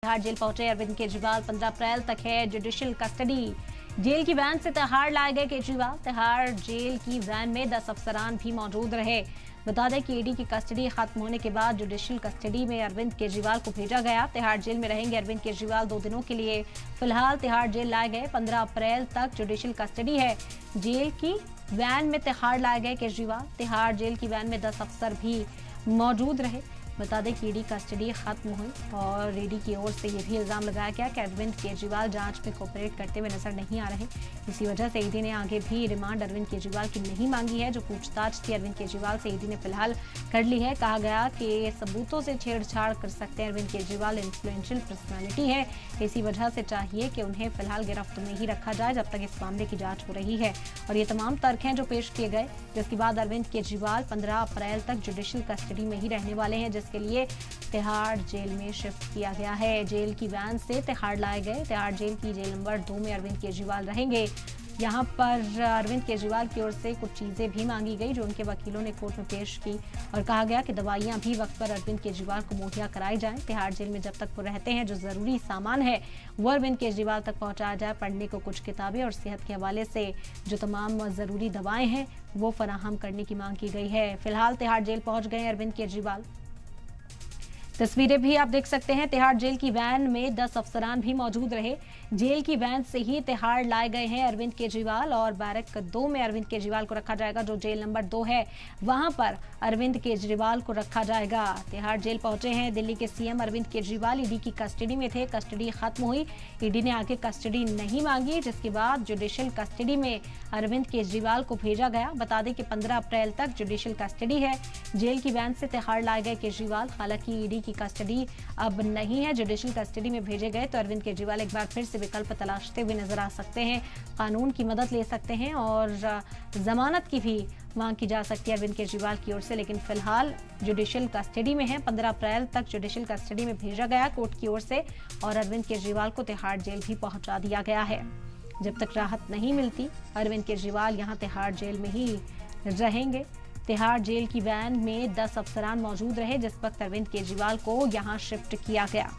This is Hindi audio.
तिहाड़ जेल पहुंचे अरविंद केजरीवाल। 15 अप्रैल तक है जुडिशियल कस्टडी। जेल की वैन से तिहाड़ लाए गए केजरीवाल। तिहाड़ जेल की वैन में 10 अफसरान भी मौजूद रहे। बता दें कि ईडी की कस्टडी खत्म होने के बाद जुडिशियल कस्टडी में अरविंद केजरीवाल को भेजा गया। तिहाड़ जेल में रहेंगे अरविंद केजरीवाल 2 दिनों के लिए। फिलहाल तिहाड़ जेल लाए गए। 15 अप्रैल तक जुडिशियल कस्टडी है। जेल की वैन में तिहाड़ लाए गए केजरीवाल। तिहाड़ जेल की वैन में 10 अफसर भी मौजूद रहे। बता दें कि ईडी कस्टडी खत्म हुई और ईडी की ओर से ये भी इल्जाम लगाया गया कि अरविंद केजरीवाल जांच में कोऑपरेट करते हुए नजर नहीं आ रहे। इसी वजह से ईडी ने आगे भी रिमांड अरविंद केजरीवाल की नहीं मांगी है। जो पूछताछ थी अरविंद केजरीवाल से ईडी ने फिलहाल कर ली है। कहा गया कि सबूतों से छेड़छाड़ कर सकते हैं। अरविंद केजरीवाल इन्फ्लुएंशियल पर्सनालिटी है, इसी वजह से चाहिए कि उन्हें फिलहाल गिरफ्त में ही रखा जाए जब तक इस मामले की जाँच हो रही है। और ये तमाम तर्क हैं जो पेश किए गए, जिसके बाद अरविंद केजरीवाल 15 अप्रैल तक जुडिशियल कस्टडी में ही रहने वाले हैं, जिसके लिए तिहाड़ जेल में शिफ्ट किया गया है। जेल की वैन से तिहाड़ लाए गए। तिहाड़ जेल की जेल नंबर 2 में अरविंद केजरीवाल रहेंगे। यहाँ पर अरविंद केजरीवाल की ओर से कुछ चीजें भी मांगी गई जो उनके वकीलों ने कोर्ट में पेश की और कहा गया कि दवाइयां भी वक्त पर अरविंद केजरीवाल को मुहैया कराई जाएं। तिहाड़ जेल में जब तक वो रहते हैं जो जरूरी सामान है वो अरविंद केजरीवाल तक पहुंचाया जाए। पढ़ने को कुछ किताबें और सेहत के हवाले से जो तमाम जरूरी दवाएं हैं वो फराहम करने की मांग की गई है। फिलहाल तिहाड़ जेल पहुंच गए अरविंद केजरीवाल। तस्वीरें भी आप देख सकते हैं। तिहाड़ जेल की वैन में 10 अफसरान भी मौजूद रहे। जेल की वैन से ही तिहाड़ लाए गए हैं अरविंद केजरीवाल और बैरक 2 में अरविंद केजरीवाल को रखा जाएगा। जो जेल नंबर 2 है वहां पर अरविंद केजरीवाल को रखा जाएगा। तिहाड़ जेल पहुंचे हैं दिल्ली के सीएम अरविंद केजरीवाल। ईडी की कस्टडी में थे। कस्टडी खत्म हुई। ईडी ने आगे कस्टडी नहीं मांगी, जिसके बाद जुडिशियल कस्टडी में अरविंद केजरीवाल को भेजा गया। बता दें कि 15 अप्रैल तक जुडिशियल कस्टडी है। जेल की वैन से तिहाड़ लाए गए केजरीवाल। हालांकि ईडी की कस्टडी अब नहीं है, जुडिशियल कस्टडी में भेजे गए तो अरविंद केजरीवाल एक बार फिर से विकल्प तलाशते हुए नजर आ सकते हैं। कानून की मदद ले सकते हैं और जमानत की भी मांग की जा सकती है अरविंद केजरीवाल की ओर से। लेकिन फिलहाल जुडिशियल कस्टडी में है। 15 अप्रैल तक जुडिशियल कस्टडी में भेजा गया कोर्ट की ओर से और अरविंद केजरीवाल को तिहाड़ जेल भी पहुंचा दिया गया है। जब तक राहत नहीं मिलती अरविंद केजरीवाल यहाँ तिहाड़ जेल में ही रहेंगे। तिहाड़ जेल की वैन में 10 अफसरान मौजूद रहे जिस वक्त अरविंद केजरीवाल को यहां शिफ्ट किया गया।